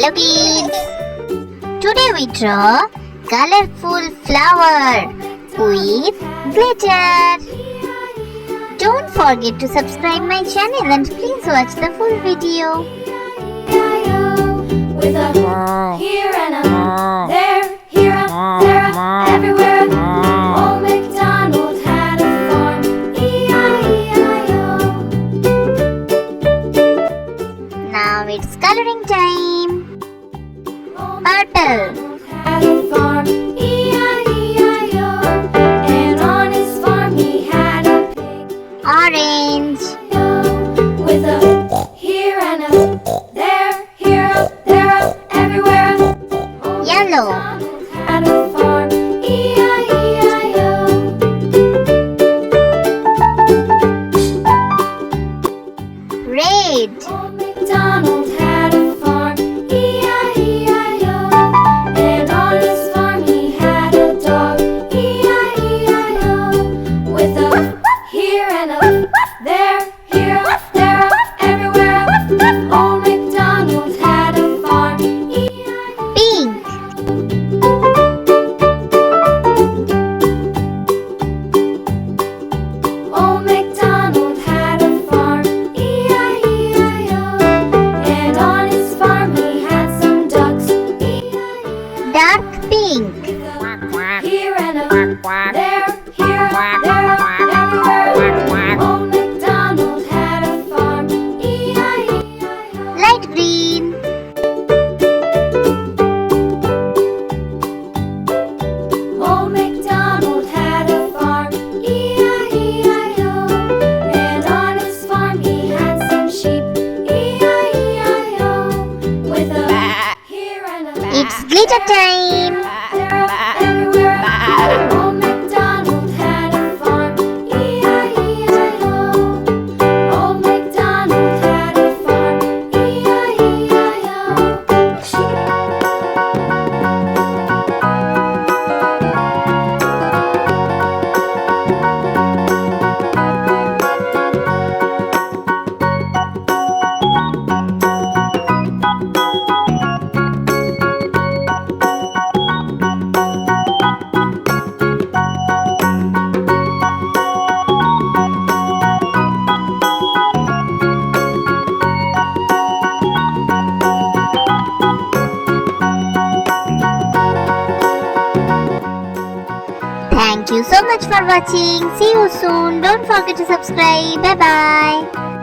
Hello kids! Today we draw colorful flower with glitter. Don't forget to subscribe my channel and please watch the full video. With a here and a there, here a there, everywhere. Old MacDonald had a farm, E-I-E-I-O. Now it's coloring time. Purple, Had a farm, E-I-E-I-O. And on his farm he had a pig, orange, with a here and a there, here a there, everywhere. yellow, Had a farm, E-I-E-I-O. red, Old MacDonald had a farm, E-I-E-I-O. And on his farm he had a dog, E-I-E-I-O. With a here and a there, here, there, everywhere. Old MacDonald had a farm, E-I-E-I-O. pink, Old MacDonald had a farm, E-I-E-I-O. And on his farm he had some ducks, E-I-E-I-O. dark pink, Here and a there, here, there, everywhere. Old MacDonald had a farm, E-I-E-I-O. light green, Old MacDonald had a farm, E-I-E-I-O. And on his farm he had some sheep, E-I-E-I-O. With a here and a it's glitter time. there, everywhere. Old MacDonald had a farm, E-I-E-I-O. Old MacDonald had a farm, E-I-E-I-O. Thank you so much for watching. See you soon. Don't forget to subscribe. Bye bye.